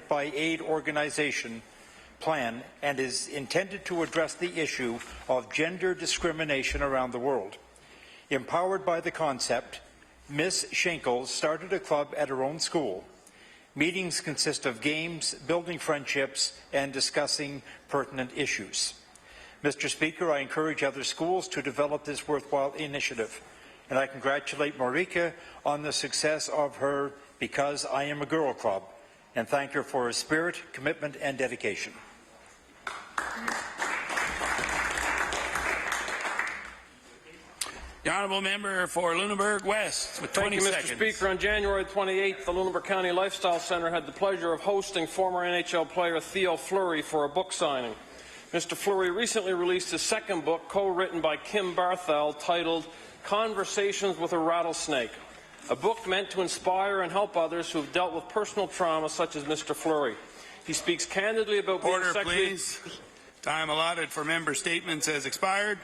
by aid organization plan and is intended to address the issue of gender discrimination around the world. Empowered by the concept, Ms. Schenkel started a club at her own school. Meetings consist of games, building friendships, and discussing pertinent issues. Mr. Speaker, I encourage other schools to develop this worthwhile initiative, and I congratulate Marika on the success of her Because I Am a Girl Club, and thank her for her spirit, commitment, and dedication. The Honourable Member for Lunenburg West with 20 seconds. Thank you, Mr. Speaker. On January 28th, the Lunenburg County Lifestyle Centre had the pleasure of hosting former NHL player Theo Fleury for a book signing. Mr. Fleury recently released his second book, co-written by Kim Barthel, titled Conversations with a Rattlesnake, a book meant to inspire and help others who have dealt with personal trauma such as Mr. Fleury. He speaks candidly about being sexually... Please. Time allotted for member statements has expired.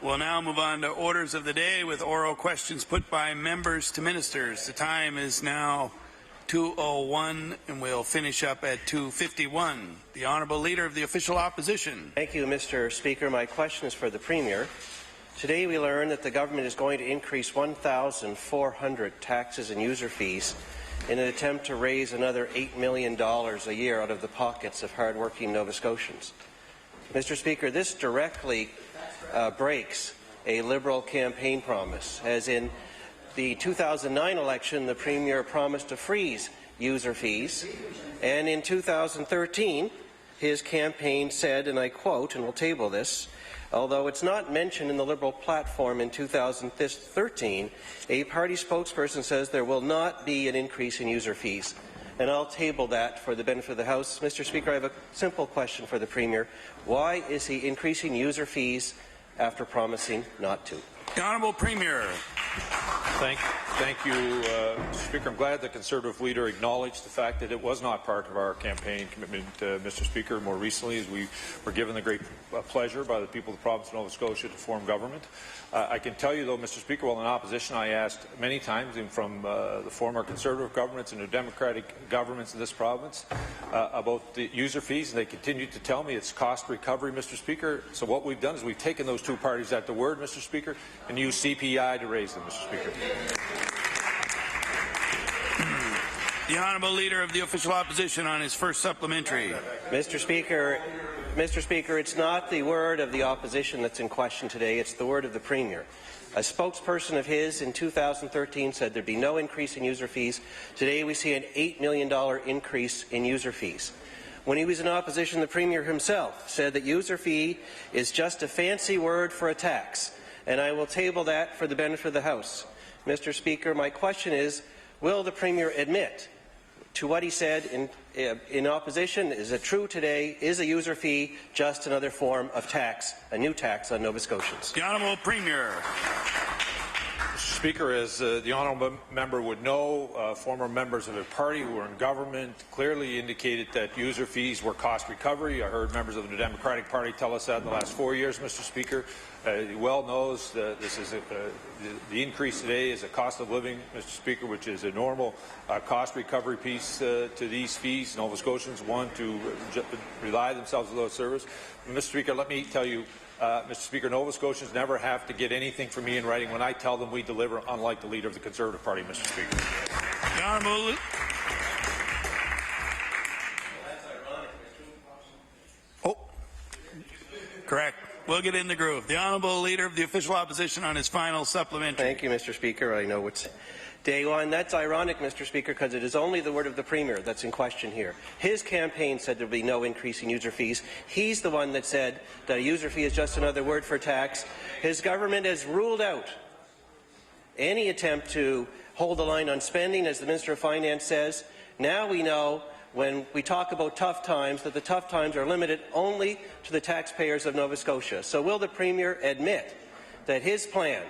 We'll now move on to orders of the day with oral questions put by members to ministers. The time is now 2:01 and we'll finish up at 2:51. The Honourable Leader of the Official Opposition. Thank you, Mr. Speaker. My question is for the Premier. Today we learned that the government is going to increase 1,400 taxes and user fees in an attempt to raise another $8 million a year out of the pockets of hard-working Nova Scotians. Mr. Speaker, this directly breaks a Liberal campaign promise. As in the 2009 election, the Premier promised to freeze user fees, and in 2013, his campaign said, and I quote, and we'll table this, although it's not mentioned in the Liberal platform in 2013, a party spokesperson says there will not be an increase in user fees. And I'll table that for the benefit of the House. Mr. Speaker, I have a simple question for the Premier. Why is he increasing user fees after promising not to? The Honourable Premier. Thank you, Mr. Speaker. I'm glad the Conservative leader acknowledged the fact that it was not part of our campaign commitment, Mr. Speaker. More recently, as we were given the great pleasure by the people of the province of Nova Scotia to form government. I can tell you, though, Mr. Speaker, while in opposition, I asked many times, and from the former Conservative governments and the Democratic governments in this province, about the user fees, and they continued to tell me it's cost recovery, Mr. Speaker. So what we've done is we've taken those two parties at the word, Mr. Speaker, and used CPI to raise them, Mr. Speaker. The Honourable Leader of the Official Opposition on his first supplementary. Mr. Speaker, it's not the word of the opposition that's in question today. It's the word of the Premier. A spokesperson of his in 2013 said there'd be no increase in user fees. Today we see an $8 million increase in user fees. When he was in opposition, the Premier himself said that user fee is just a fancy word for a tax, and I will table that for the benefit of the House. Mr. Speaker, my question is, will the Premier admit to what he said in opposition? Is it true today? Is a user fee just another form of tax, a new tax on Nova Scotians? The Honourable Premier. Mr. Speaker, as the honourable member would know, former members of the party who were in government clearly indicated that user fees were cost recovery. I heard members of the Democratic Party tell us that in the last 4 years, Mr. Speaker. He well knows that this is the increase today is a cost of living, Mr. Speaker, which is a normal cost recovery piece to these fees. Nova Scotians want to rely themselves on those services. Mr. Speaker, let me tell you, Mr. Speaker, Nova Scotians never have to get anything from me in writing when I tell them we deliver, unlike the Leader of the Conservative Party, Mr. Speaker. The Honourable... Oh, correct. We'll get in the groove. The Honourable Leader of the Official Opposition on his final supplementary. Thank you, Mr. Speaker. I know it's day one. That's ironic, Mr. Speaker, because it is only the word of the Premier that's in question here. His campaign said there will be no increase in user fees. He's the one that said that a user fee is just another word for tax. His government has ruled out any attempt to hold the line on spending, as the Minister of Finance says. Now we know, when we talk about tough times, that the tough times are limited only to the taxpayers of Nova Scotia. So will the Premier admit that his plan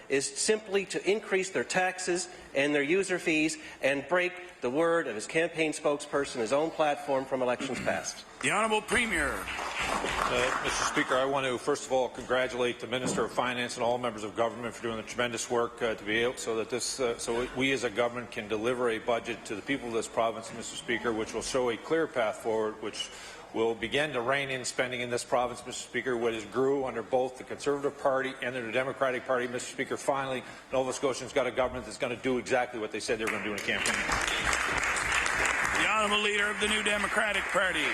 is simply to increase their taxes and their user fees and break the word of his campaign spokesperson, his own platform from elections past? The Honourable Premier. Mr. Speaker, I want to first of all congratulate the Minister of Finance and all members of government for doing the tremendous work to be able so that so we as a government can deliver a budget to the people of this province, Mr. Speaker, which will show a clear path forward, which will begin to rein in spending in this province, Mr. Speaker, what has grew under both the Conservative Party and the Democratic Party. Mr. Speaker, finally, Nova Scotians got a government that's going to do exactly what they said they were going to do in a campaign. The Honourable Leader of the New Democratic Party.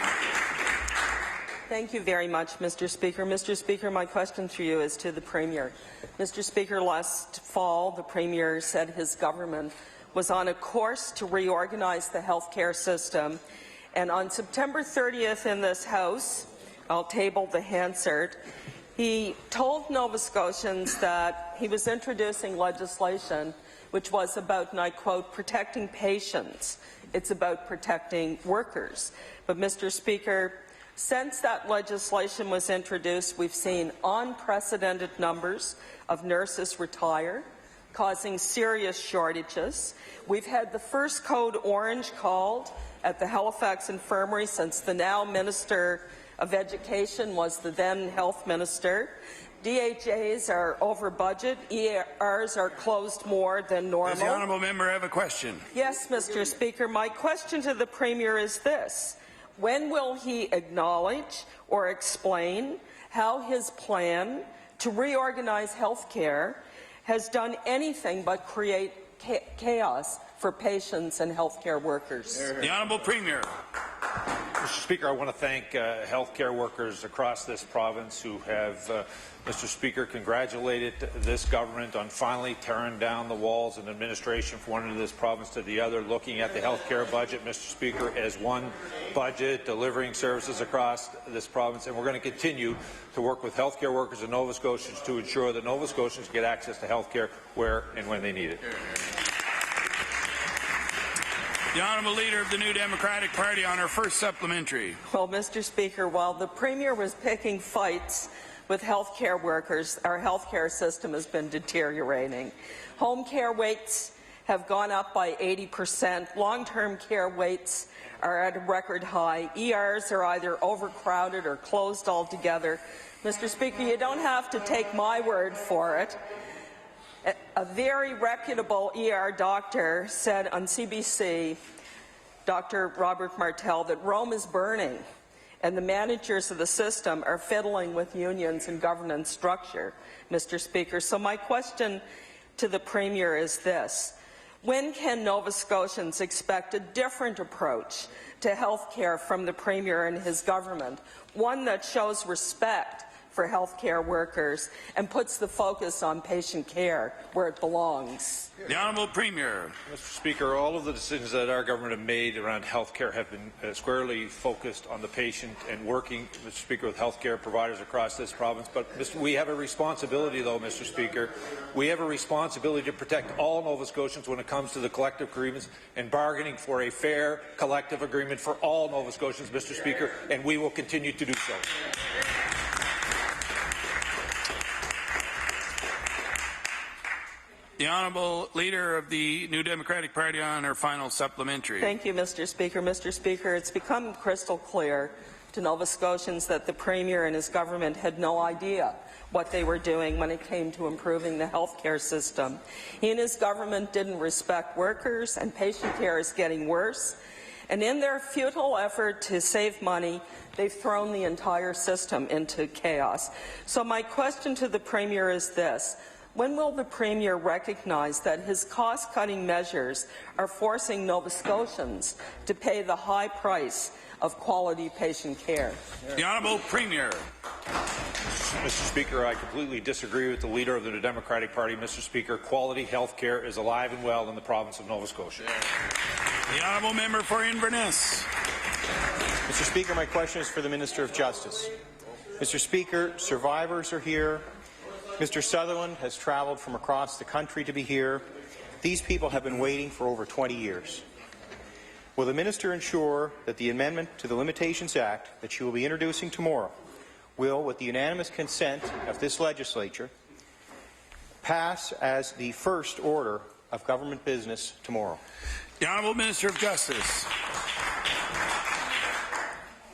Thank you very much, Mr. Speaker. Mr. Speaker, my question for you is to the Premier. Mr. Speaker, last fall, the Premier said his government was on a course to reorganize the healthcare system. And on September 30th in this House, I'll table the Hansard, he told Nova Scotians that he was introducing legislation which was about, and I quote, protecting patients. It's about protecting workers. But, Mr. Speaker, since that legislation was introduced, we've seen unprecedented numbers of nurses retire, causing serious shortages. We've had the first code orange called at the Halifax Infirmary since the now Minister of Education was the then Health Minister. DHAs are over budget. ERs are closed more than normal. Does the honourable member have a question? Yes, Mr. Speaker. My question to the Premier is this. When will he acknowledge or explain how his plan to reorganize health care has done anything but create chaos for patients and healthcare workers? The Honourable Premier. Mr. Speaker, I want to thank healthcare workers across this province who have, Mr. Speaker, congratulated this government on finally tearing down the walls and administration from one end of this province to the other, looking at the healthcare budget, Mr. Speaker, as one budget, delivering services across this province, and we're going to continue to work with healthcare workers and Nova Scotians to ensure that Nova Scotians get access to healthcare where and when they need it. The Honourable Leader of the New Democratic Party on her first supplementary. Well, Mr. Speaker, while the Premier was picking fights with healthcare workers, our healthcare system has been deteriorating. Home care waits have gone up by 80%. Long-term care waits are at a record high. ERs are either overcrowded or closed altogether. Mr. Speaker, you don't have to take my word for it. A very reputable ER doctor said on CBC, Dr. Robert Martel, that Rome is burning and the managers of the system are fiddling with unions and governance structure, Mr. Speaker. So my question to the Premier is this. When can Nova Scotians expect a different approach to health care from the Premier and his government, one that shows respect for healthcare workers and puts the focus on patient care where it belongs? The Honourable Premier. Mr. Speaker, all of the decisions that our government have made around healthcare have been squarely focused on the patient and working, Mr. Speaker, with healthcare providers across this province. But we have a responsibility, though, Mr. Speaker. We have a responsibility to protect all Nova Scotians when it comes to the collective agreements and bargaining for a fair collective agreement for all Nova Scotians, Mr. Speaker, and we will continue to do so. The Honourable Leader of the New Democratic Party on her final supplementary. Thank you, Mr. Speaker. Mr. Speaker, it's become crystal clear to Nova Scotians that the Premier and his government had no idea what they were doing when it came to improving the healthcare system. He and his government didn't respect workers, and patient care is getting worse. And in their futile effort to save money, they've thrown the entire system into chaos. So my question to the Premier is this. When will the Premier recognize that his cost-cutting measures are forcing Nova Scotians to pay the high price of quality patient care? The Honourable Premier. Mr. Speaker, I completely disagree with the Leader of the Democratic Party. Mr. Speaker, quality health care is alive and well in the province of Nova Scotia. The Honourable Member for Inverness. Mr. Speaker, my question is for the Minister of Justice. Mr. Speaker, survivors are here. Mr. Sutherland has travelled from across the country to be here. These people have been waiting for over 20 years. Will the Minister ensure that the amendment to the Limitations Act that she will be introducing tomorrow will, with the unanimous consent of this legislature, pass as the first order of government business tomorrow? The Honourable Minister of Justice.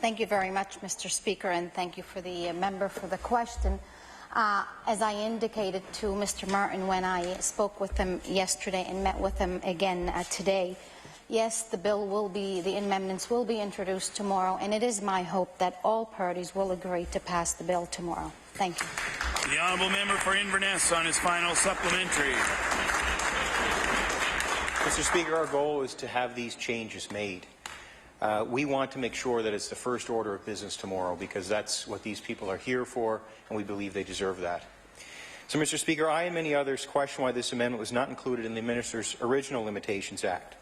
Thank you very much, Mr. Speaker, and thank you for the member for the question. As I indicated to Mr. Martin when I spoke with him yesterday and met with him again today, yes, the amendments will be introduced tomorrow, and it is my hope that all parties will agree to pass the bill tomorrow. Thank you. The honourable member for Inverness on his final supplementary. Mr. Speaker, our goal is to have these changes made. We want to make sure that it's the first order of business tomorrow because that's what these people are here for, and we believe they deserve that. So, Mr. Speaker, I and many others question why this amendment was not included in the Minister's original Limitations Act,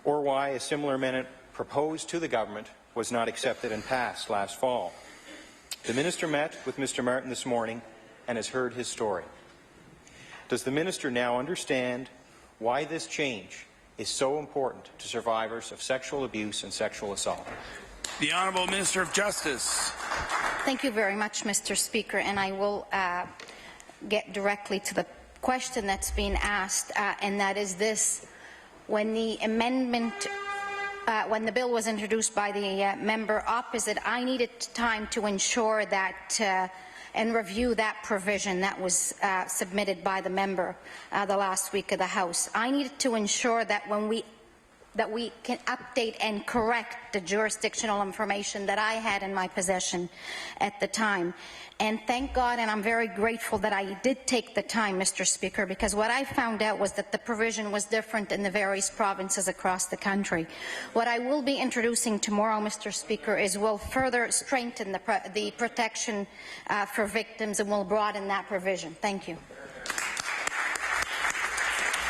or why a similar amendment proposed to the government was not accepted and passed last fall. The Minister met with Mr. Martin this morning and has heard his story. Does the Minister now understand why this change is so important to survivors of sexual abuse and sexual assault? The Honourable Minister of Justice. Thank you very much, Mr. Speaker, and I will get directly to the question that's been asked, and that is this. When the amendment, when the bill was introduced by the member opposite, I needed time to ensure that and review that provision that was submitted by the member the last week of the House. I needed to ensure that we can update and correct the jurisdictional information that I had in my possession at the time. And thank God, and I'm very grateful that I did take the time, Mr. Speaker, because what I found out was that the provision was different in the various provinces across the country. What I will be introducing tomorrow, Mr. Speaker, will further strengthen the protection for victims and will broaden that provision. Thank you.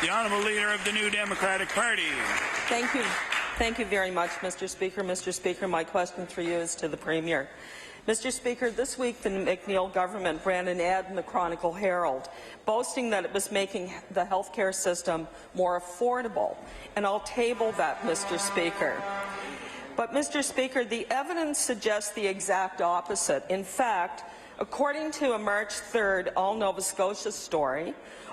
The Honourable Leader of the New Democratic Party. Thank you. Thank you very much, Mr. Speaker. Mr. Speaker, my question for you is to the Premier. Mr. Speaker, this week the McNeil government ran an ad in the Chronicle Herald boasting that it was making the healthcare system more affordable, and I'll table that, Mr. Speaker. But, Mr. Speaker, the evidence suggests the exact opposite. In fact, according to a March 3rd All Nova Scotia story,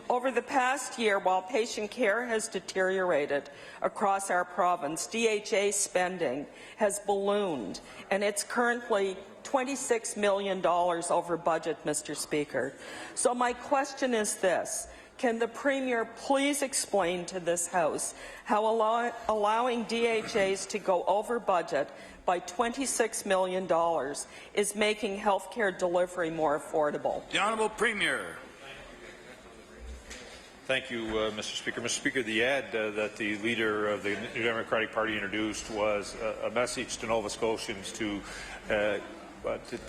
over the past year, while patient care has deteriorated across our province, DHA spending has ballooned, and it's currently $26 million over budget, Mr. Speaker. So my question is this. Can the Premier please explain to this House how allowing DHAs to go over budget by $26 million is making health care delivery more affordable? The Honourable Premier. Thank you, Mr. Speaker. Mr. Speaker, the ad that the Leader of the New Democratic Party introduced was a message to Nova Scotians to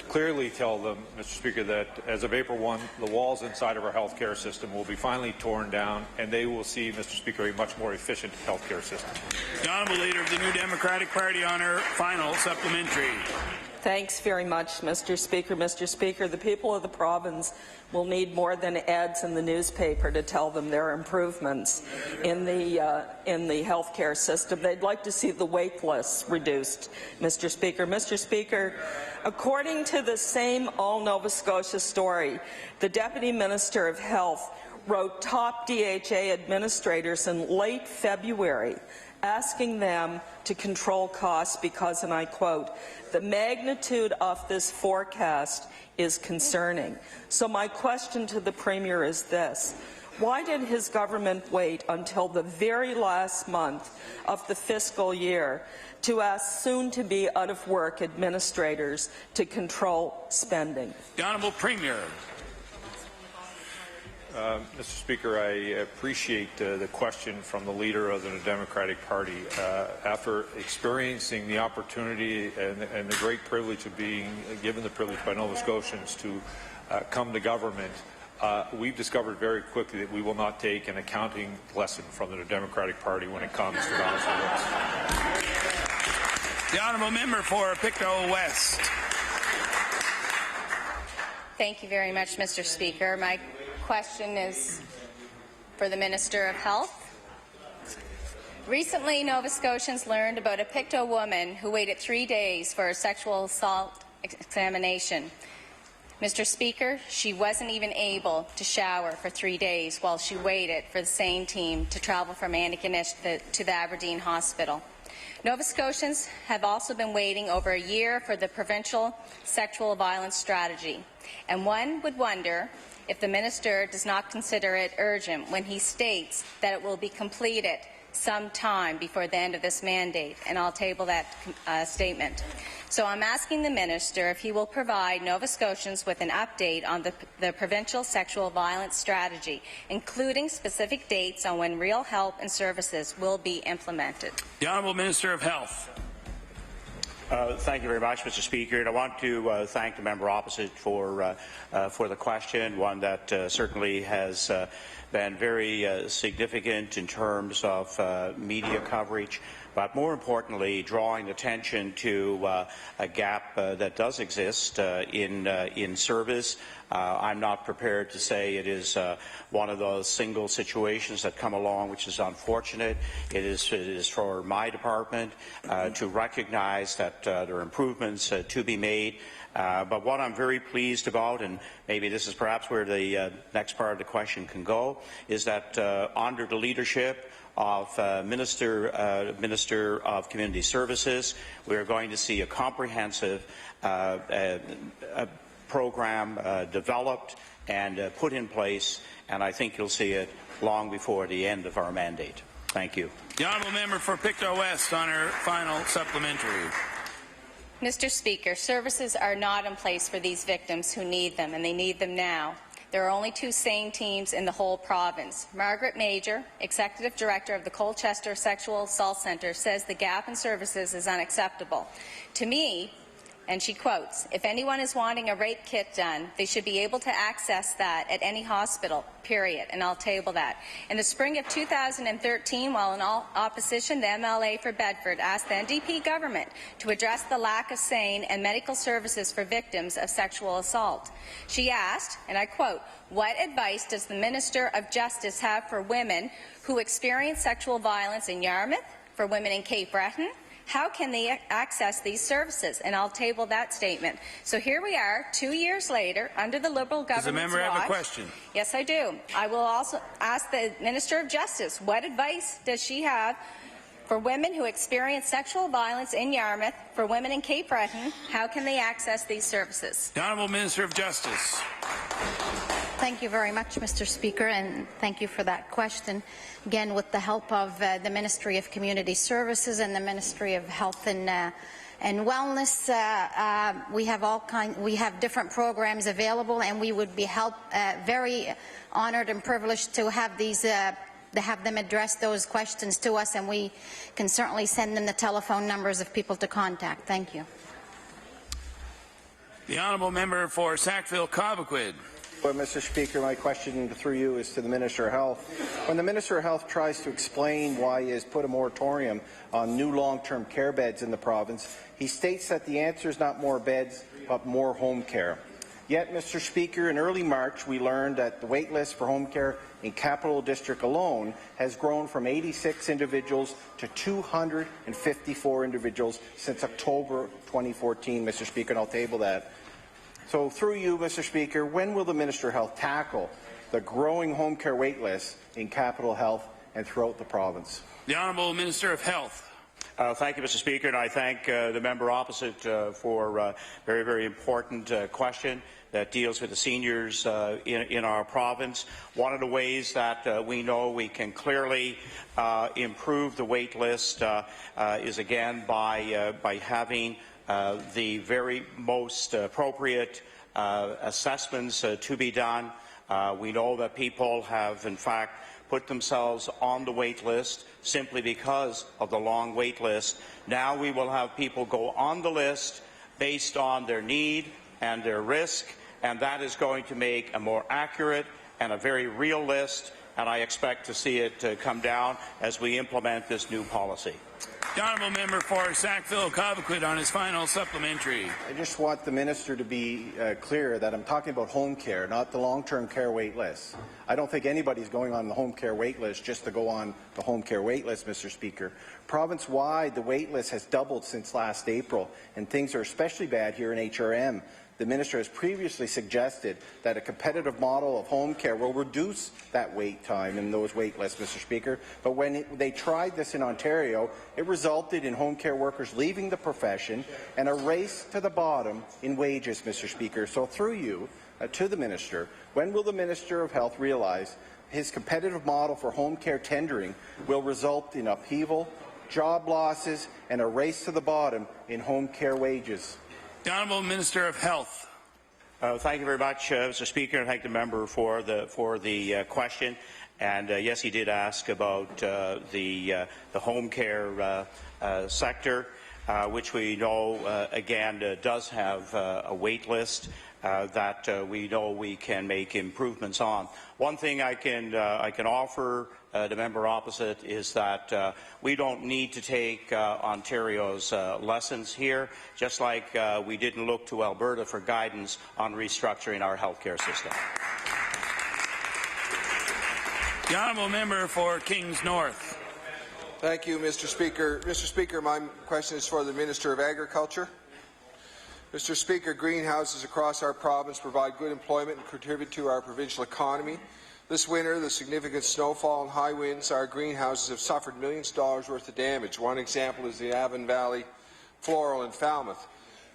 clearly tell them, Mr. Speaker, that as of April 1, the walls inside of our healthcare system will be finally torn down, and they will see, Mr. Speaker, a much more efficient healthcare system. The Honourable Leader of the New Democratic Party on her final supplementary. Thanks very much, Mr. Speaker. Mr. Speaker, the people of the province will need more than ads in the newspaper to tell them there are improvements in the health care system. They'd like to see the wait lists reduced, Mr. Speaker. Mr. Speaker, according to the same All Nova Scotia story, the Deputy Minister of Health wrote top DHA administrators in late February asking them to control costs because, and I quote, "The magnitude of this forecast is concerning." So my question to the Premier is this. Why did his government wait until the very last month of the fiscal year to ask soon-to-be out-of-work administrators to control spending? The Honourable Premier. Mr. Speaker, I appreciate the question from the Leader of the Democratic Party. After experiencing the opportunity and the great privilege of being given the privilege by Nova Scotians to come to government, we've discovered very quickly that we will not take an accounting lesson from the Democratic Party when it comes to balance of books. The Honourable Member for Pictou West. Thank you very much, Mr. Speaker. My question is for the Minister of Health. Recently, Nova Scotians learned about a Pictou woman who waited 3 days for a sexual assault examination. Mr. Speaker, she wasn't even able to shower for 3 days while she waited for the same team to travel from Antigonish to the Aberdeen Hospital. Nova Scotians have also been waiting over a year for the provincial sexual violence strategy, and one would wonder if the minister does not consider it urgent when he states that it will be completed sometime before the end of this mandate, and I'll table that statement. So I'm asking the minister if he will provide Nova Scotians with an update on the provincial sexual violence strategy, including specific dates on when real help and services will be implemented. The Honourable Minister of Health. Thank you very much, Mr. Speaker. And I want to thank the member opposite for the question, one that certainly has been very significant in terms of media coverage, but more importantly, drawing attention to a gap that does exist in service. I'm not prepared to say it is one of those single situations that come along, which is unfortunate. It is for my department to recognize that there are improvements to be made. But what I'm very pleased about, and maybe this is perhaps where the next part of the question can go, is that under the leadership of Minister of Community Services, we are going to see a comprehensive program developed and put in place, and I think you'll see it long before the end of our mandate. Thank you. The Honourable Member for Pictou West on her final supplementary. Mr. Speaker, services are not in place for these victims who need them, and they need them now. There are only 2 SANE teams in the whole province. Margaret Major, Executive Director of the Colchester Sexual Assault Centre, says the gap in services is unacceptable. To me, and she quotes, "If anyone is wanting a rape kit done, they should be able to access that at any hospital, period," and I'll table that. In the spring of 2013, while in opposition, the MLA for Bedford asked the NDP government to address the lack of SANE and medical services for victims of sexual assault. She asked, and I quote, "What advice does the Minister of Justice have for women who experience sexual violence in Yarmouth, for women in Cape Breton? How can they access these services?" And I'll table that statement. So here we are, 2 years later, under the Liberal government's watch. Does the member have a question? Yes, I do. I will also ask the Minister of Justice, what advice does she have for women who experience sexual violence in Yarmouth, for women in Cape Breton? How can they access these services? The Honourable Minister of Justice. Thank you very much, Mr. Speaker, and thank you for that question. Again, with the help of the Ministry of Community Services and the Ministry of Health and Wellness, we have different programs available, and we would be very honoured and privileged to have these. To have them address those questions to us, and we can certainly send them the telephone numbers of people to contact. Thank you. The Honourable Member for Sackville-Cobequid. Well, Mr. Speaker, my question through you is to the Minister of Health. When the Minister of Health tries to explain why he has put a moratorium on new long-term care beds in the province, he states that the answer is not more beds, but more home care. Yet, Mr. Speaker, in early March, we learned that the wait list for home care in Capital District alone has grown from 86 individuals to 254 individuals since October 2014, Mr. Speaker, and I'll table that. So through you, Mr. Speaker, when will the Minister of Health tackle the growing home care wait list in Capital Health and throughout the province? The Honourable Minister of Health. Thank you, Mr. Speaker, and I thank the member opposite for a very, very important question that deals with the seniors in our province. One of the ways that we know we can clearly improve the wait list is, again, by having the very most appropriate assessments to be done. We know that people have, in fact, put themselves on the wait list simply because of the long wait list. Now we will have people go on the list based on their need and their risk, and that is going to make a more accurate and a very real list, and I expect to see it come down as we implement this new policy. The Honourable Member for Sackville-Cobequid on his final supplementary. I just want the Minister to be clear that I'm talking about home care, not the long-term care wait list. I don't think anybody's going on the home care wait list just to go on the home care wait list, Mr. Speaker. Province-wide, the wait list has doubled since last April, and things are especially bad here in HRM. The minister has previously suggested that a competitive model of home care will reduce that wait time and those wait lists, Mr. Speaker. But when they tried this in Ontario, it resulted in home care workers leaving the profession and a race to the bottom in wages, Mr. Speaker. So through you, to the minister, when will the Minister of Health realize his competitive model for home care tendering will result in upheaval, job losses, and a race to the bottom in home care wages? The Honourable Minister of Health. Thank you very much, Mr. Speaker, and thank the member for the question. And yes, he did ask about the home care sector, which we know again does have a wait list that we know we can make improvements on. One thing I can offer the member opposite is that we don't need to take Ontario's lessons here, just like we didn't look to Alberta for guidance on restructuring our healthcare system. The honourable member for Kings North. Thank you, Mr. Speaker. Mr. Speaker, my question is for the Minister of Agriculture. Mr. Speaker, greenhouses across our province provide good employment and contribute to our provincial economy. This winter, the significant snowfall and high winds, our greenhouses have suffered millions of dollars worth of damage. One example is the Avon Valley Floral in Falmouth.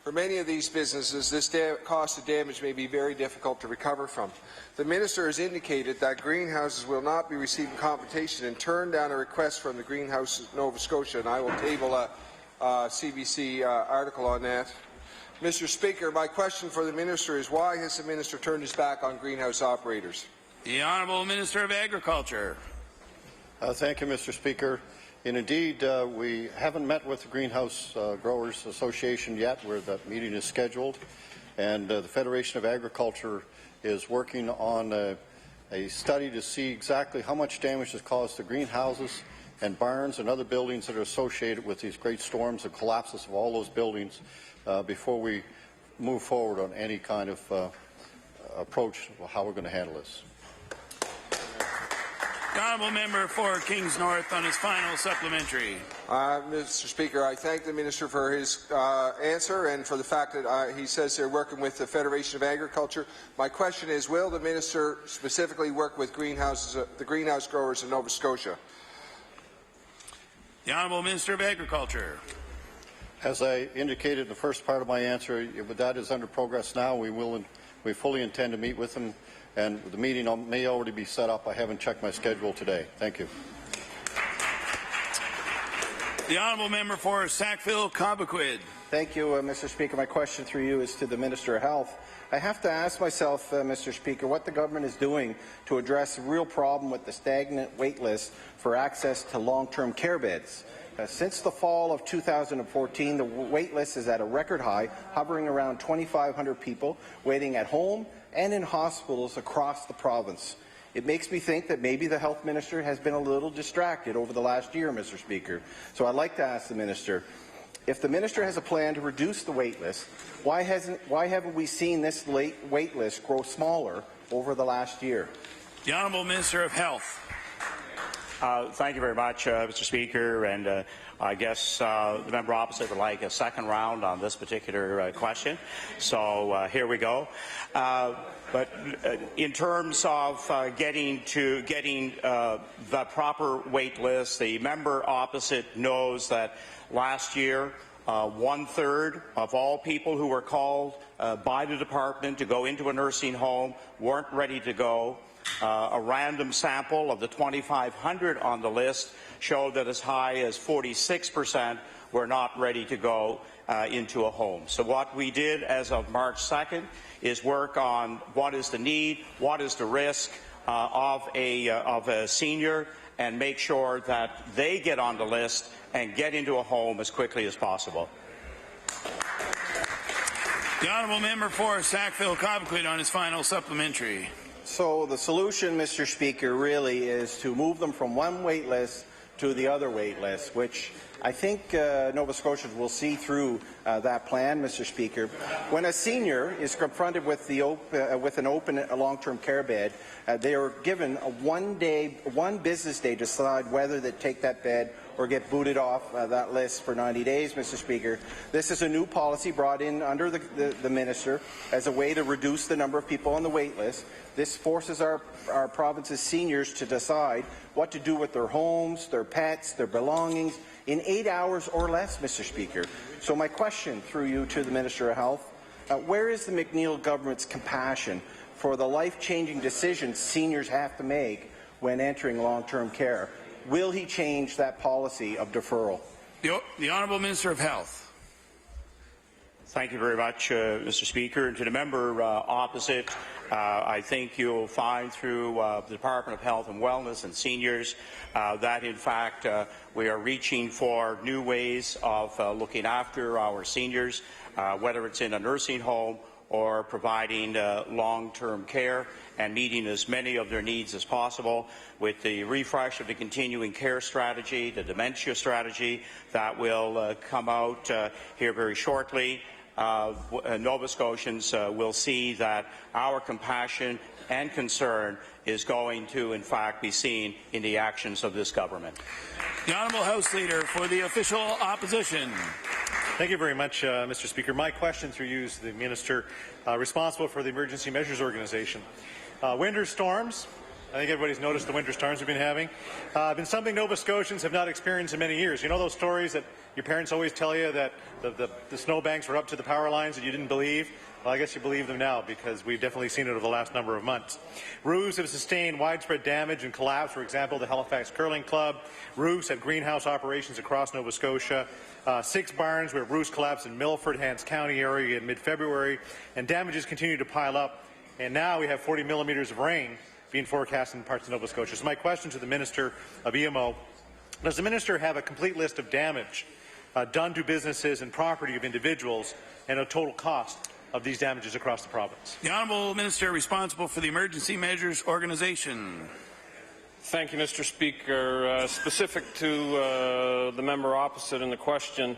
For many of these businesses, this cost of damage may be very difficult to recover from. The Minister has indicated that greenhouses will not be receiving compensation and turned down a request from the Greenhouse Nova Scotia, and I will table a CBC article on that. Mr. Speaker, my question for the Minister is why has the Minister turned his back on greenhouse operators? The Honourable Minister of Agriculture. Thank you, Mr. Speaker. And indeed, we haven't met with the Greenhouse Growers Association yet, where that meeting is scheduled. And the Federation of Agriculture is working on a study to see exactly how much damage is caused to greenhouses and barns and other buildings that are associated with these great storms and collapses of all those buildings before we move forward on any kind of approach to how we're going to handle this. The honourable member for Kings North on his final supplementary. Mr. Speaker, I thank the Minister for his answer and for the fact that he says they're working with the Federation of Agriculture. My question is, will the Minister specifically work with the greenhouse growers in Nova Scotia? The Honourable Minister of Agriculture. As I indicated in the first part of my answer, that is under progress now. We fully intend to meet with them, and the meeting may already be set up. I haven't checked my schedule today. Thank you. The honourable member for Sackville-Cobequid. Thank you, Mr. Speaker. My question through you is to the Minister of Health. I have to ask myself, Mr. Speaker, what the government is doing to address the real problem with the stagnant wait list for access to long-term care beds. Since the fall of 2014, the wait list is at a record high, hovering around 2,500 people waiting at home and in hospitals across the province. It makes me think that maybe the Health Minister has been a little distracted over the last year, Mr. Speaker. So I'd like to ask the Minister, if the Minister has a plan to reduce the wait list, why haven't we seen this wait list grow smaller over the last year? The Honourable Minister of Health. Thank you very much, Mr. Speaker, and I guess the member opposite would like a second round on this particular question. So here we go. But in terms of getting the proper wait list, the member opposite knows that last year 1/3 of all people who were called by the department to go into a nursing home weren't ready to go. A random sample of the 2,500 on the list showed that as high as 46% were not ready to go into a home. So what we did as of March 2nd is work on what is the need, what is the risk of a senior, and make sure that they get on the list and get into a home as quickly as possible. The honourable member for Sackville-Cobequid on his final supplementary. So the solution, Mr. Speaker, really is to move them from one wait list to the other wait list, which I think Nova Scotians will see through that plan, Mr. Speaker. When a senior is confronted with an open long-term care bed, they are given one business day to decide whether they take that bed or get booted off that list for 90 days, Mr. Speaker. This is a new policy brought in under the minister as a way to reduce the number of people on the wait list. This forces our province's seniors to decide what to do with their homes, their pets, their belongings in 8 hours or less, Mr. Speaker. So my question through you to the Minister of Health, where is the McNeil government's compassion for the life-changing decisions seniors have to make when entering long-term care? Will he change that policy of deferral? The Honourable Minister of Health. Thank you very much, Mr. Speaker. And to the member opposite, I think you'll find through the Department of Health and Wellness and Seniors that, in fact, we are reaching for new ways of looking after our seniors, whether it's in a nursing home or providing long-term care and meeting as many of their needs as possible. With the refresh of the continuing care strategy, the dementia strategy that will come out here very shortly, Nova Scotians will see that our compassion and concern is going to, in fact, be seen in the actions of this government. The Honourable House Leader for the official opposition. Thank you very much, Mr. Speaker. My question through you is the Minister responsible for the Emergency Measures Organization. Winter storms. I think everybody's noticed the winter storms we've been having. Been something Nova Scotians have not experienced in many years. You know those stories that your parents always tell you that the snowbanks were up to the power lines that you didn't believe? Well, I guess you believe them now because we've definitely seen it over the last number of months. Roofs have sustained widespread damage and collapse. For example, the Halifax Curling Club. Roofs at greenhouse operations across Nova Scotia. 6 barns where roofs collapsed in Milford, Hants County area in mid-February. And damages continue to pile up. And now we have 40 millimetres of rain being forecast in parts of Nova Scotia. So my question to the Minister of EMO, does the Minister have a complete list of damage done to businesses and property of individuals and a total cost of these damages across the province? The Honourable Minister responsible for the Emergency Measures Organization. Thank you, Mr. Speaker. Specific to the member opposite in the question,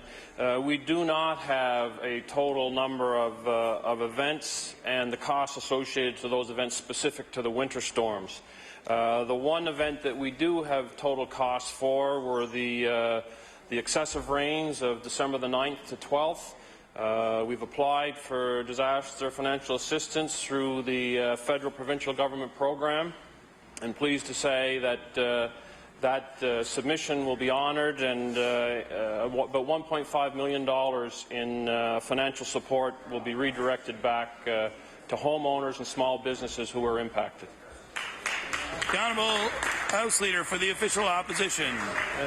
we do not have a total number of events and the costs associated to those events specific to the winter storms. The one event that we do have total costs for were the excessive rains of December the 9th to 12th. We've applied for disaster financial assistance through the federal provincial government program. And pleased to say that that submission will be honoured, and about $1.5 million in financial support will be redirected back to homeowners and small businesses who are impacted. The Honourable House Leader for the official opposition.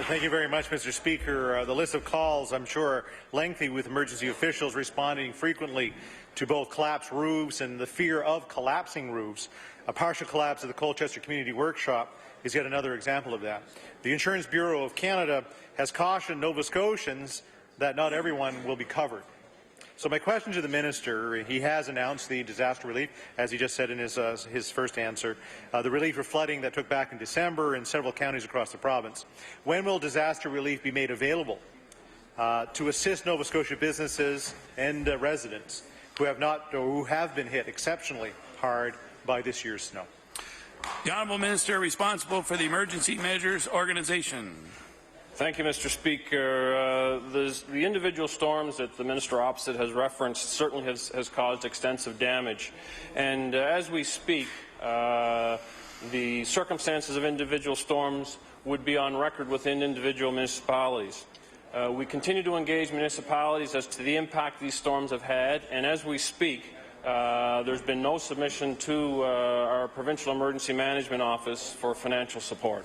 Thank you very much, Mr. Speaker. The list of calls, I'm sure, are lengthy, with emergency officials responding frequently to both collapsed roofs and the fear of collapsing roofs. A partial collapse of the Colchester Community Workshop is yet another example of that. The Insurance Bureau of Canada has cautioned Nova Scotians that not everyone will be covered. So my question to the Minister, he has announced the disaster relief, as he just said in his first answer, the relief for flooding that took back in December in several counties across the province. When will disaster relief be made available to assist Nova Scotia businesses and residents who have not or who have been hit exceptionally hard by this year's snow? The Honourable Minister responsible for the Emergency Measures Organization. Thank you, Mr. Speaker. The individual storms that the Minister opposite has referenced certainly has caused extensive damage. And as we speak, the circumstances of individual storms would be on record within individual municipalities. We continue to engage municipalities as to the impact these storms have had, and as we speak, there's been no submission to our Provincial Emergency Management Office for financial support.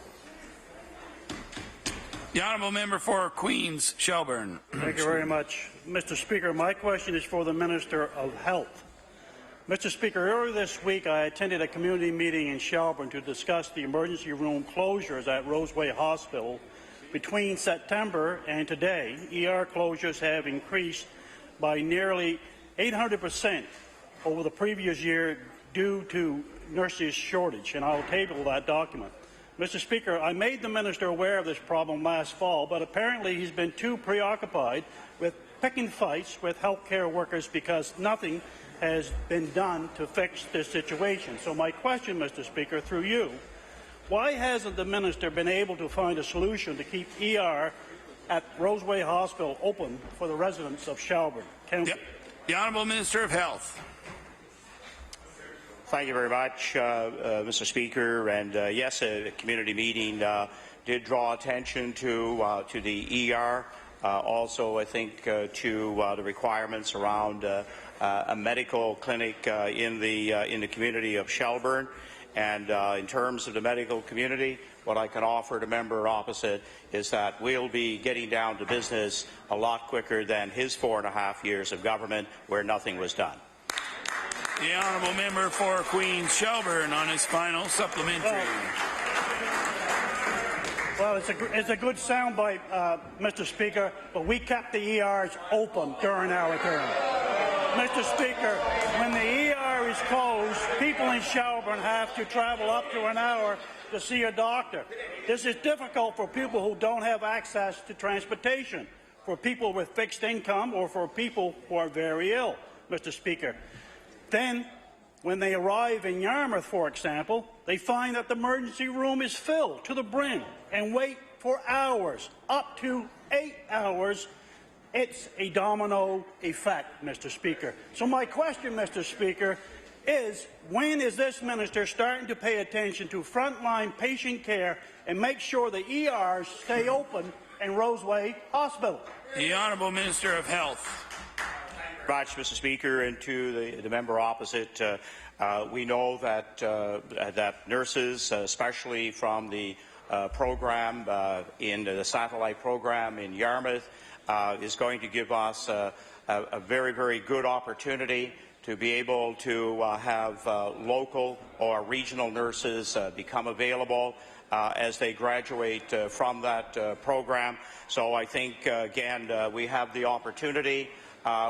The Honourable Member for Queens, Shelburne. Thank you very much. Mr. Speaker, my question is for the Minister of Health. Mr. Speaker, earlier this week I attended a community meeting in Shelburne to discuss the emergency room closures at Roseway Hospital. Between September and today, ER closures have increased by nearly 800% over the previous year due to nurses shortage, and I'll table that document. Mr. Speaker, I made the Minister aware of this problem last fall, but apparently he's been too preoccupied with picking fights with healthcare workers because nothing has been done to fix this situation. So my question, Mr. Speaker, through you, Why hasn't the minister been able to find a solution to keep ER at Roseway Hospital open for the residents of Shelburne County? The Honourable Minister of Health. Thank you very much, Mr. Speaker. And yes, a community meeting did draw attention to the ER. Also, I think to the requirements around a medical clinic in the community of Shelburne. And in terms of the medical community, what I can offer to member opposite is that we'll be getting down to business a lot quicker than his 4.5 years of government where nothing was done. The honourable member for Queens Shelburne on his final supplementary. Well, it's a good soundbite, Mr. Speaker, but we kept the ERs open during our term. Mr. Speaker, when the ER is closed, people in Shelburne have to travel up to an hour to see a doctor. This is difficult for people who don't have access to transportation, for people with fixed income, or for people who are very ill, Mr. Speaker. Then, when they arrive in Yarmouth, for example, they find that the emergency room is filled to the brim and wait for hours, up to 8 hours. It's a domino effect, Mr. Speaker. So my question, Mr. Speaker, is when is this minister starting to pay attention to frontline patient care and make sure the ERs stay open in Roseway Hospital? The Honourable Minister of Health. Much, Mr. Speaker, and to the member opposite, we know that that nurses, especially from the program in the satellite program in Yarmouth, is going to give us a very, very good opportunity to be able to have local or regional nurses become available as they graduate from that program. So I think, again, we have the opportunity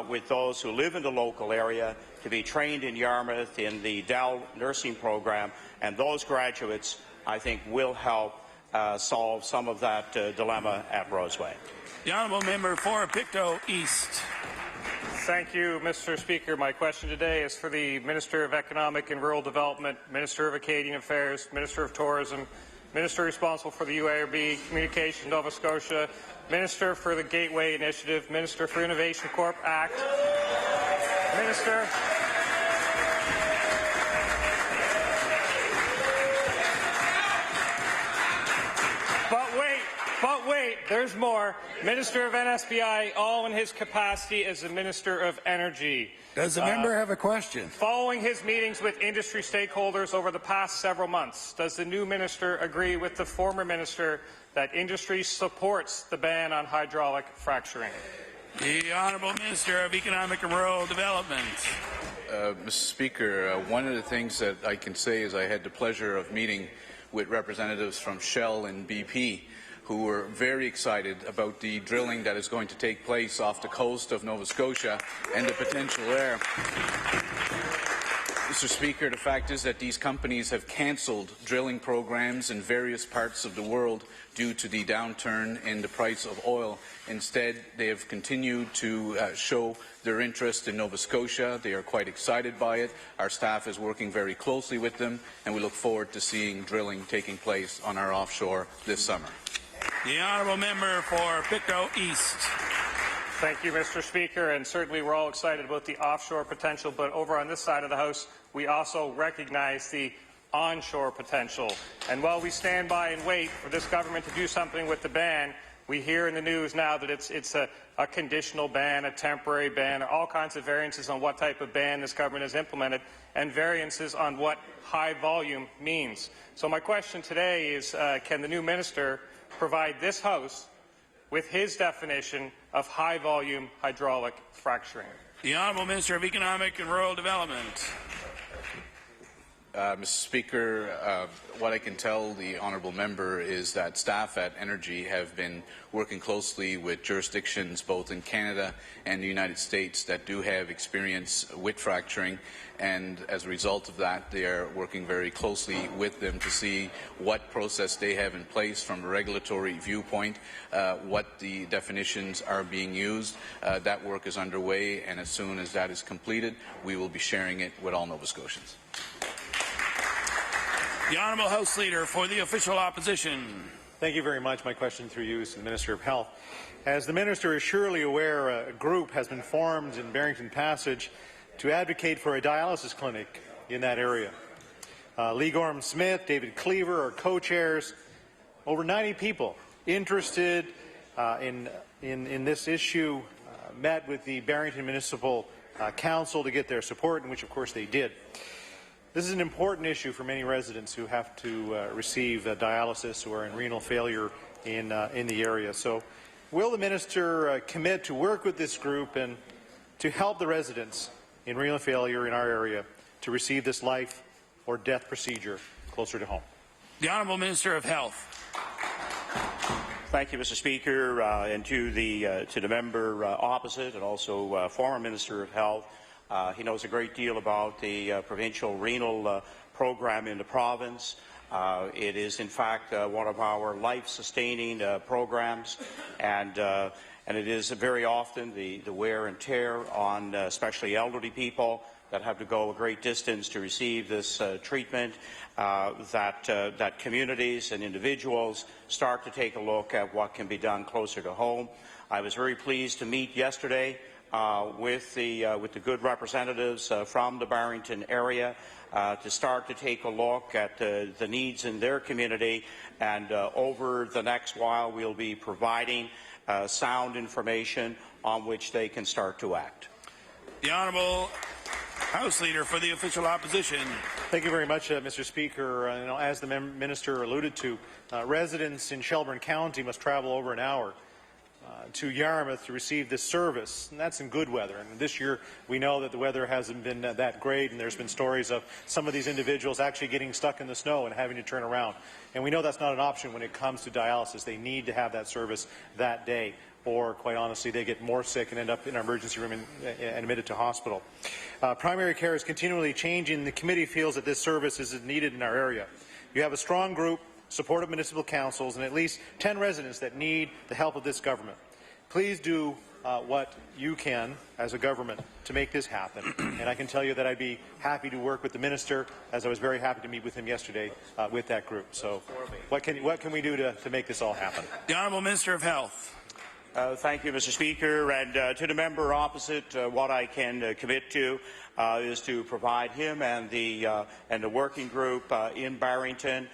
with those who live in the local area to be trained in Yarmouth in the Dell nursing program, and those graduates, I think, will help solve some of that dilemma at Roseway. The Honourable Member for Pictou East. Thank you, Mr. Speaker. My question today is for the Minister of Economic and Rural Development, Minister of Acadian Affairs, Minister of Tourism, Minister responsible for the UARB, Communication Nova Scotia, Minister for the Gateway Initiative, Minister for Innovation Corp Act, Minister... But wait, there's more. Minister of NSBI, all in his capacity as the Minister of Energy. Does the member have a question? Following his meetings with industry stakeholders over the past several months, does the new minister agree with the former minister that industry supports the ban on hydraulic fracturing? The Honourable Minister of Economic and Rural Development. Mr. Speaker, one of the things that I can say is I had the pleasure of meeting with representatives from Shell and BP who were very excited about the drilling that is going to take place off the coast of Nova Scotia and the potential there. Mr. Speaker, the fact is that these companies have cancelled drilling programs in various parts of the world due to the downturn in the price of oil. Instead, they have continued to show their interest in Nova Scotia. They are quite excited by it. Our staff is working very closely with them, and we look forward to seeing drilling taking place on our offshore this summer. The Honourable Member for Pictou East. Thank you, Mr. Speaker, and certainly we're all excited about the offshore potential, but over on this side of the House, we also recognize the onshore potential. And while we stand by and wait for this government to do something with the ban, we hear in the news now that it's a conditional ban, a temporary ban, all kinds of variances on what type of ban this government has implemented, and variances on what high volume means. So my question today is, can the new minister provide this House with his definition of high-volume hydraulic fracturing? The Honourable Minister of Economic and Rural Development. Mr. Speaker, what I can tell the honourable member is that staff at Energy have been working closely with jurisdictions both in Canada and the United States that do have experience with fracturing, and as a result of that, they are working very closely with them to see what process they have in place from a regulatory viewpoint, what the definitions are being used. That work is underway, and as soon as that is completed, we will be sharing it with all Nova Scotians. The Honourable House Leader for the Official Opposition. Thank you very much. My question through you is to the Minister of Health. As the Minister is surely aware, a group has been formed in Barrington Passage to advocate for a dialysis clinic in that area. Lee Gorham-Smith, David Cleaver are co-chairs. Over 90 people interested in this issue met with the Barrington Municipal Council to get their support, in which of course they did. This is an important issue for many residents who have to receive dialysis or in renal failure in the area. So will the Minister commit to work with this group and to help the residents in renal failure in our area to receive this life or death procedure closer to home? The Honourable Minister of Health. Thank you, Mr. Speaker, and to the member opposite, and also former Minister of Health. He knows a great deal about the provincial renal program in the province. It is, in fact, one of our life-sustaining programs, and it is very often the wear and tear on especially elderly people that have to go a great distance to receive this treatment, that communities and individuals start to take a look at what can be done closer to home. I was very pleased to meet yesterday with the good representatives from the Barrington area to start to take a look at the needs in their community, and over the next while we'll be providing sound information on which they can start to act. The Honourable House Leader for the Official Opposition. Thank you very much, Mr. Speaker. As the Minister alluded to, residents in Shelburne County must travel over an hour to Yarmouth to receive this service, and that's in good weather. And this year we know that the weather hasn't been that great, and there's been stories of some of these individuals actually getting stuck in the snow and having to turn around. And we know that's not an option when it comes to dialysis. They need to have that service that day, or quite honestly they get more sick and end up in our emergency room and admitted to hospital. Primary care is continually changing. The committee feels that this service is needed in our area. You have a strong group, supportive municipal councils, and at least 10 residents that need the help of this government. Please do what you can as a government to make this happen. And I can tell you that I'd be happy to work with the Minister, as I was very happy to meet with him yesterday with that group. So what can we do to make this all happen? The Honourable Minister of Health. Thank you, Mr. Speaker. And to the member opposite, what I can commit to is to provide him and the working group in Barrington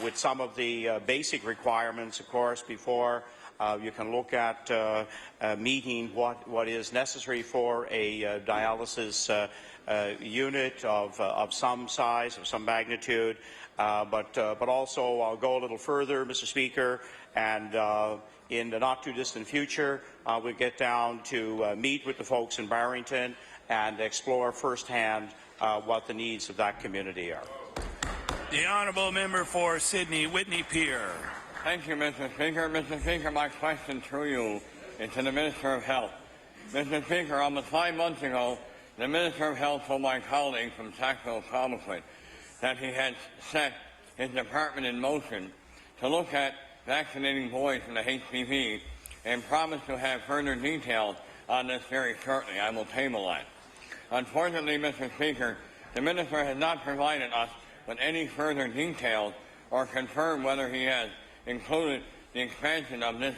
with some of the basic requirements, of course, before you can look at meeting what is necessary for a dialysis unit of some size, of some magnitude. But also I'll go a little further, Mr. Speaker, and in the not-too-distant future, we'll get down to meet with the folks in Barrington and explore firsthand what the needs of that community are. The Honourable Member for Sydney, Whitney Peer. Thank you, Mr. Speaker. Mr. Speaker, my question through you is to the Minister of Health. Mr. Speaker, almost 5 months ago, the Minister of Health told my colleague from Sackville Cobequid that he had set his department in motion to look at vaccinating boys from the HPV and promised to have further details on this very shortly. I will table that. Unfortunately, Mr. Speaker, the Minister has not provided us with any further details or confirmed whether he has included the expansion of this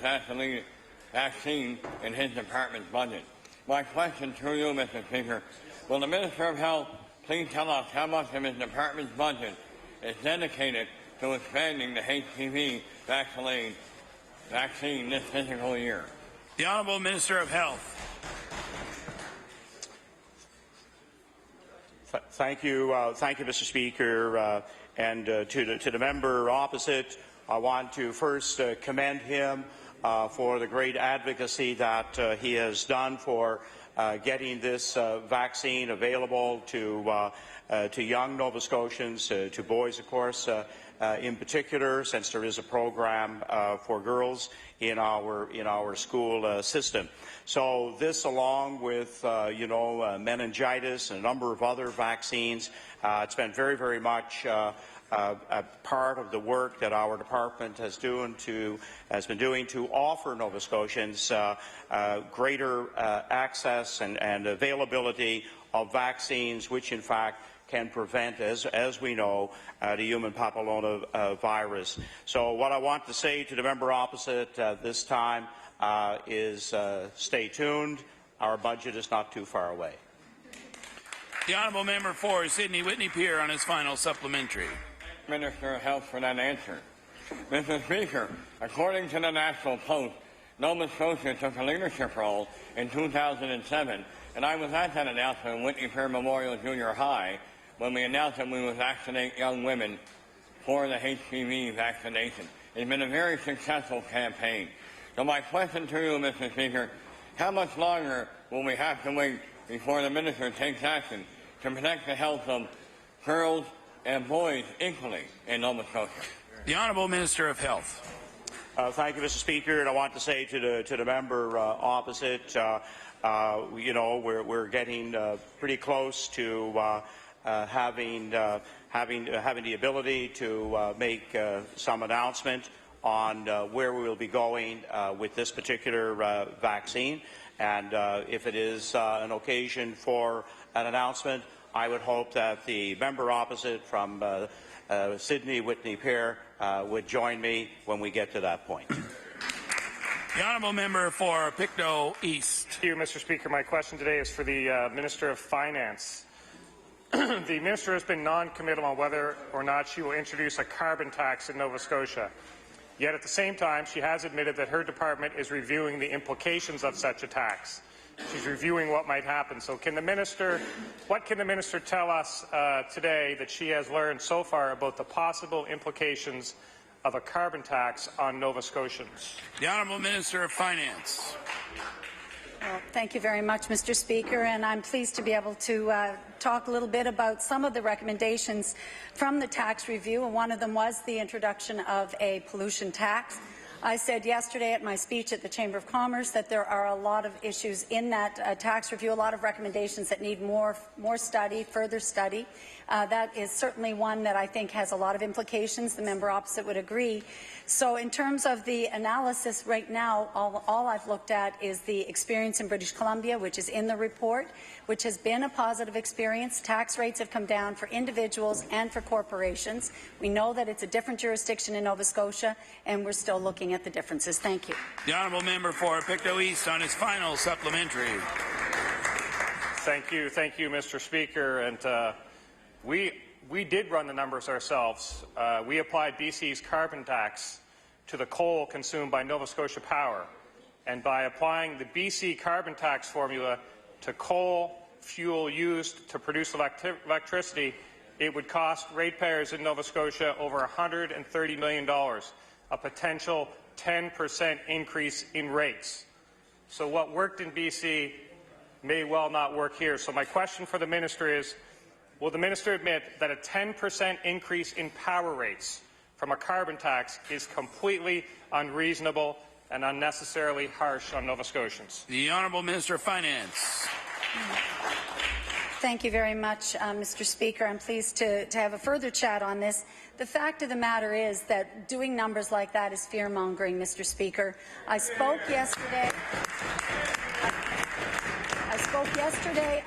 vaccine in his department's budget. My question to you, Mr. Speaker, will the Minister of Health please tell us how much of his department's budget is dedicated to expanding the HPV vaccine this fiscal year? The Honourable Minister of Health. Thank you, Mr. Speaker, and to the member opposite, I want to first commend him for the great advocacy that he has done for getting this vaccine available to young Nova Scotians, to boys, of course, in particular, since there is a program for girls in our school system. So this, along with meningitis and a number of other vaccines, it's been very, very much a part of the work that our department has been doing to offer Nova Scotians greater access and availability of vaccines, which in fact can prevent, as we know, the human papilloma virus. So what I want to say to the member opposite this time is stay tuned. Our budget is not too far away. The honourable member for Sydney Whitney Pier on his final supplementary. Minister of Health for that answer. Mr. Speaker, according to the National Post, Nova Scotia took a leadership role in 2007, and I was at that announcement at Whitney Pier Memorial Junior High when we announced that we would vaccinate young women for the HPV vaccination. It's been a very successful campaign. So my question to you, Mr. Speaker, how much longer will we have to wait before the minister takes action to protect the health of girls and boys equally in Nova Scotia? The Honourable Minister of Health. Thank you, Mr. Speaker. And I want to say to the member opposite, you know, we're getting pretty close to having the ability to make some announcement on where we will be going with this particular vaccine. And if it is an occasion for an announcement, I would hope that the member opposite from Sydney Whitney Pier would join me when we get to that point. The honourable member for Pictou East. Thank you, Mr. Speaker. My question today is for the Minister of Finance. The minister has been non-committal on whether or not she will introduce a carbon tax in Nova Scotia. Yet at the same time, she has admitted that her department is reviewing the implications of such a tax. She's reviewing what might happen. So what can the minister tell us today that she has learned so far about the possible implications of a carbon tax on Nova Scotians? The Honourable Minister of Finance. Well, thank you very much, Mr. Speaker, and I'm pleased to be able to talk a little bit about some of the recommendations from the tax review, and one of them was the introduction of a pollution tax. I said yesterday at my speech at the Chamber of Commerce that there are a lot of issues in that tax review, a lot of recommendations that need more study, further study. That is certainly one that I think has a lot of implications. The member opposite would agree. So in terms of the analysis right now, all I've looked at is the experience in British Columbia, which is in the report, which has been a positive experience. Tax rates have come down for individuals and for corporations. We know that it's a different jurisdiction in Nova Scotia, and we're still looking at the differences. Thank you. The honourable member for Pictou East on his final supplementary. Thank you, Mr. Speaker. And we did run the numbers ourselves. We applied BC's carbon tax to the coal consumed by Nova Scotia Power, and by applying the BC carbon tax formula to coal fuel used to produce electricity, it would cost ratepayers in Nova Scotia over $130 million, a potential 10% increase in rates. So what worked in BC may well not work here. So my question for the minister is, will the minister admit that a 10% increase in power rates from a carbon tax is completely unreasonable and unnecessarily harsh on Nova Scotians? The Honourable Minister of Finance. Thank you very much, Mr. Speaker. I'm pleased to have a further chat on this. The fact of the matter is that doing numbers like that is fear-mongering, Mr. Speaker. I spoke yesterday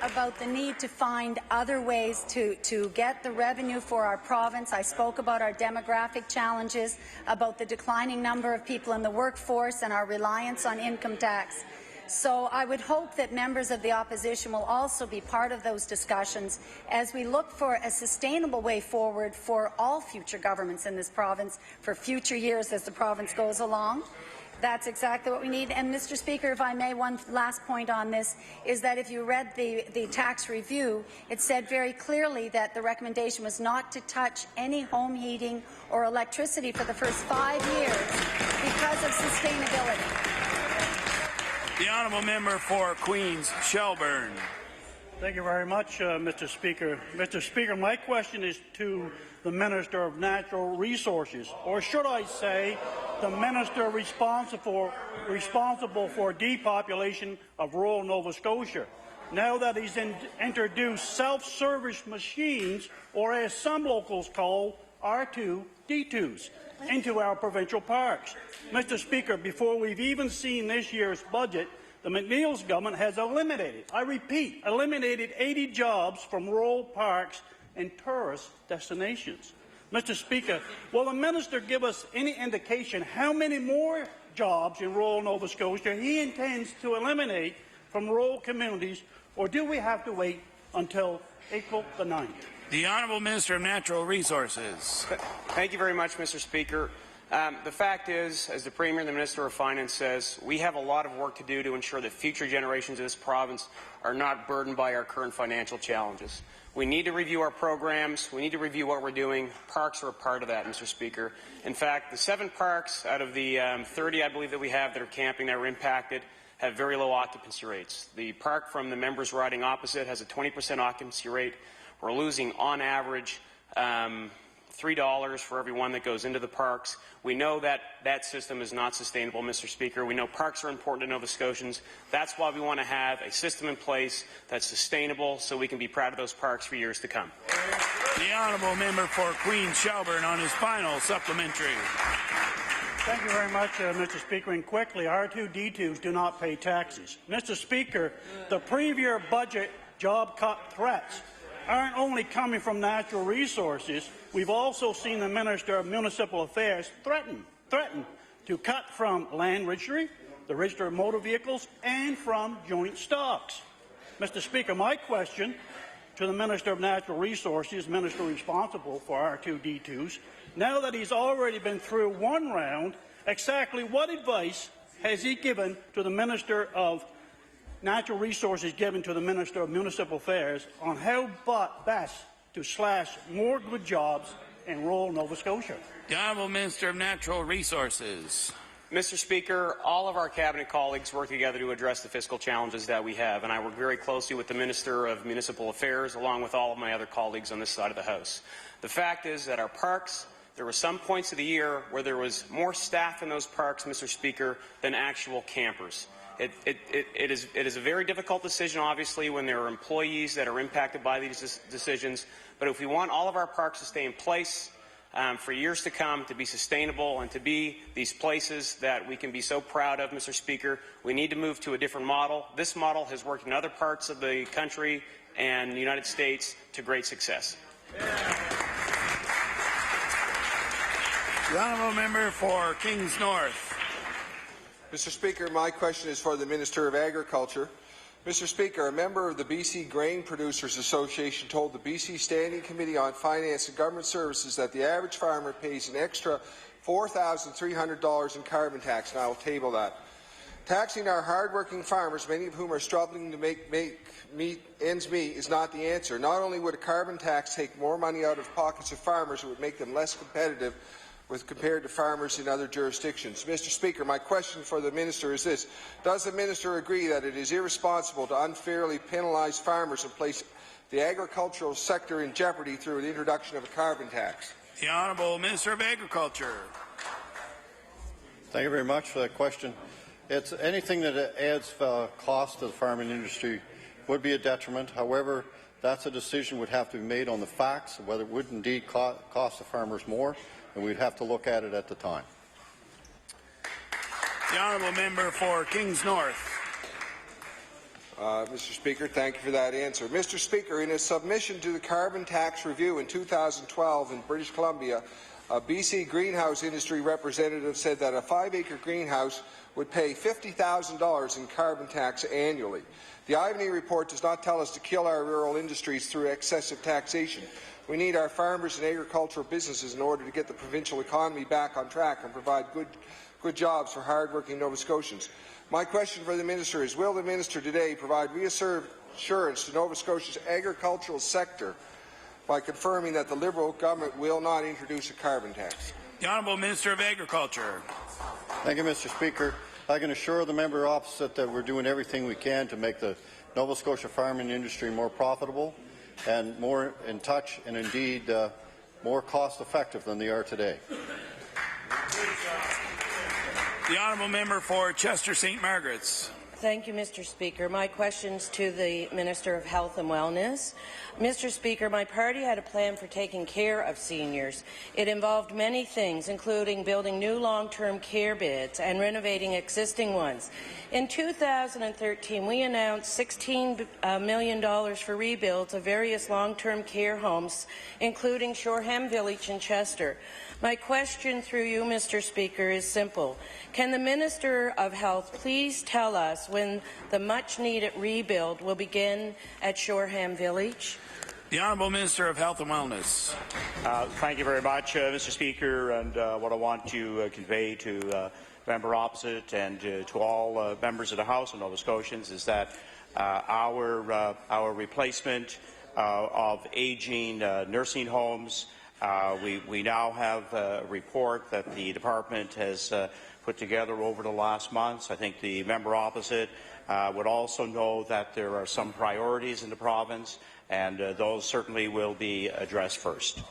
about the need to find other ways to get the revenue for our province. I spoke about our demographic challenges, about the declining number of people in the workforce and our reliance on income tax. So I would hope that members of the opposition will also be part of those discussions as we look for a sustainable way forward for all future governments in this province for future years as the province goes along. That's exactly what we need. And, Mr. Speaker, if I may, one last point on this is that if you read the tax review, it said very clearly that the recommendation was not to touch any home heating or electricity for the first 5 years because of sustainability. The honourable member for Queens Shelburne. Thank you very much, Mr. Speaker. Mr. Speaker, my question is to the Minister of Natural Resources, or should I say the Minister responsible for depopulation of rural Nova Scotia, now that he's introduced self-service machines, or as some locals call R2-D2s, into our provincial parks. Mr. Speaker, before we've even seen this year's budget, the McNeil's government has eliminated, I repeat, eliminated 80 jobs from rural parks and tourist destinations. Mr. Speaker, will the minister give us any indication how many more jobs in rural Nova Scotia he intends to eliminate from rural communities, or do we have to wait until April the 9th? The Honourable Minister of Natural Resources. Thank you very much, Mr. Speaker. The fact is, as the Premier and the Minister of Finance says, we have a lot of work to do to ensure that future generations of this province are not burdened by our current financial challenges. We need to review our programs. We need to review what we're doing. Parks are a part of that, Mr. Speaker. In fact, the 7 parks out of the 30, I believe, that we have that are camping that are impacted have very low occupancy rates. The park from the members riding opposite has a 20% occupancy rate. We're losing, on average, $3 for every one that goes into the parks. We know that that system is not sustainable, Mr. Speaker. We know parks are important to Nova Scotians. That's why we want to have a system in place that's sustainable so we can be proud of those parks for years to come. The Honourable Member for Queens Shelburne on his final supplementary. Thank you very much, Mr. Speaker. And quickly, R2-D2s do not pay taxes. Mr. Speaker, the Premier budget job cut threats aren't only coming from natural resources. We've also seen the Minister of Municipal Affairs threaten to cut from land registry, the register of motor vehicles, and from joint stocks. Mr. Speaker, my question to the Minister of Natural Resources, Minister responsible for R2-D2s, now that he's already been through one round, exactly what advice has he given to the Minister of Natural Resources given to the Minister of Municipal Affairs on how best to slash more good jobs in rural Nova Scotia? The Honourable Minister of Natural Resources. Mr. Speaker, all of our Cabinet colleagues work together to address the fiscal challenges that we have, and I work very closely with the Minister of Municipal Affairs along with all of my other colleagues on this side of the House. The fact is that our parks, there were some points of the year where there was more staff in those parks, Mr. Speaker, than actual campers. It is a very difficult decision, obviously, when there are employees that are impacted by these decisions. But if we want all of our parks to stay in place for years to come, to be sustainable and to be these places that we can be so proud of, Mr. Speaker, we need to move to a different model. This model has worked in other parts of the country and the United States to great success. The Honourable Member for Kings North. Mr. Speaker, my question is for the Minister of Agriculture. Mr. Speaker, a member of the BC Grain Producers Association told the BC Standing Committee on Finance and Government Services that the average farmer pays an extra $4,300 in carbon tax, and I will table that. Taxing our hard-working farmers, many of whom are struggling to make ends meet, is not the answer. Not only would a carbon tax take more money out of pockets of farmers, it would make them less competitive compared to farmers in other jurisdictions. Mr. Speaker, my question for the Minister is this. Does the Minister agree that it is irresponsible to unfairly penalise farmers and place the agricultural sector in jeopardy through the introduction of a carbon tax? The Honourable Minister of Agriculture. Thank you very much for that question. It's anything that adds cost to the farming industry would be a detriment. However, that's a decision would have to be made on the facts, whether it would indeed cost the farmers more, and we'd have to look at it at the time. The Honourable Member for Kings North. Mr. Speaker, thank you for that answer. Mr. Speaker, in a submission to the Carbon Tax Review in 2012 in British Columbia, a BC greenhouse industry representative said that a 5-acre greenhouse would pay $50,000 in carbon tax annually. The Ivany report does not tell us to kill our rural industries through excessive taxation. We need our farmers and agricultural businesses in order to get the provincial economy back on track and provide good jobs for hard-working Nova Scotians. My question for the Minister is, will the Minister today provide reassurance to Nova Scotia's agricultural sector by confirming that the Liberal government will not introduce a carbon tax? The Honourable Minister of Agriculture. Thank you, Mr. Speaker. I can assure the member opposite that we're doing everything we can to make the Nova Scotia farming industry more profitable and more in touch and indeed more cost-effective than they are today. The Honourable Member for Chester St. Margaret's. Thank you, Mr. Speaker. My question's to the Minister of Health and Wellness. Mr. Speaker, my party had a plan for taking care of seniors. It involved many things, including building new long-term care beds and renovating existing ones. In 2013, we announced $16 million for rebuilds of various long-term care homes, including Shoreham Village in Chester. My question through you, Mr. Speaker, is simple. Can the Minister of Health please tell us when the much-needed rebuild will begin at Shoreham Village? The Honourable Minister of Health and Wellness. Thank you very much, Mr. Speaker. And what I want to convey to the member opposite and to all members of the House and Nova Scotians is that our replacement of aging nursing homes, we now have a report that the department has put together over the last months. I think the member opposite would also know that there are some priorities in the province, and those certainly will be addressed first.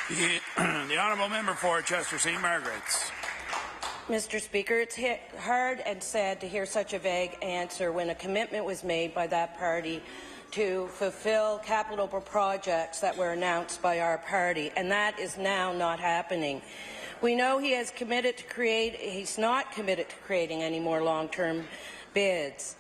The honourable member for Chester St. Margaret's. Mr. Speaker, it's hard and sad to hear such a vague answer when a commitment was made by that party to fulfill capital projects that were announced by our party, and that is now not happening. We know he has committed to he's not committed to creating any more long-term bids,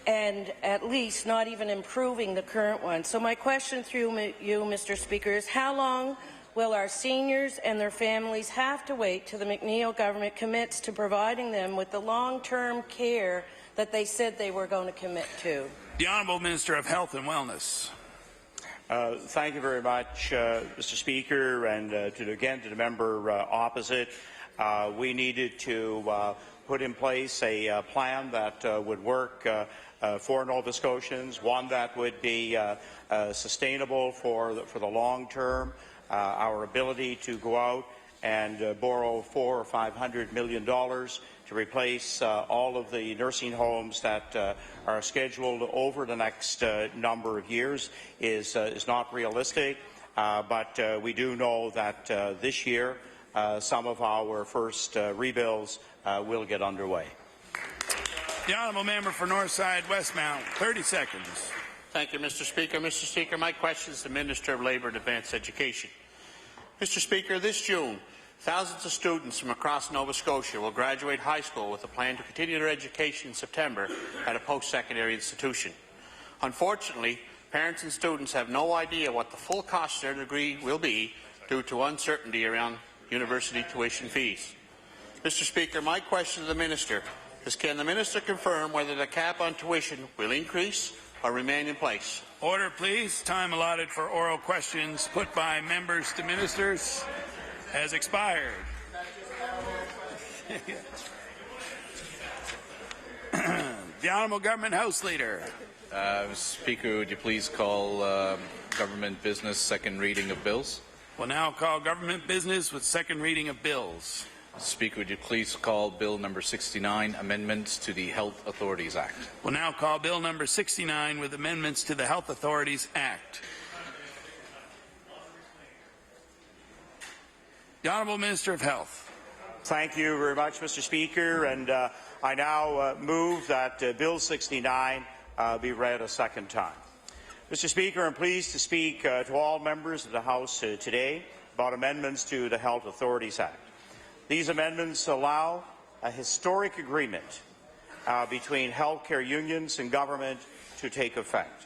and at least not even improving the current one. So my question through you, Mr. Speaker, is how long will our seniors and their families have to wait till the McNeil government commits to providing them with the long-term care that they said they were going to commit to? The Honourable Minister of Health and Wellness. Thank you very much, Mr. Speaker, and again to the member opposite. We needed to put in place a plan that would work for Nova Scotians, one that would be sustainable for the long term. Our ability to go out and borrow $400 or $500 million to replace all of the nursing homes that are scheduled over the next number of years is not realistic, but we do know that this year some of our first rebuilds will get underway. The honourable member for Northside Westmount, 30 seconds. Thank you, Mr. Speaker. Mr. Speaker, my question is to the Minister of Labour and Advanced Education. Mr. Speaker, this June, thousands of students from across Nova Scotia will graduate high school with a plan to continue their education in September at a post-secondary institution. Unfortunately, parents and students have no idea what the full cost of their degree will be due to uncertainty around university tuition fees. Mr. Speaker, my question to the Minister is, can the Minister confirm whether the cap on tuition will increase or remain in place? Order, please. Time allotted for oral questions put by members to ministers has expired. The Honourable Government House Leader. Speaker, would you please call government business second reading of bills? We'll now call government business with second reading of bills. Speaker, would you please call Bill number 69, Amendments to the Health Authorities Act? We'll now call Bill number 69 with amendments to the Health Authorities Act. The Honourable Minister of Health. Thank you very much, Mr. Speaker, and I now move that Bill 69 be read a second time. Mr. Speaker, I'm pleased to speak to all members of the House today about amendments to the Health Authorities Act. These amendments allow a historic agreement between healthcare unions and government to take effect.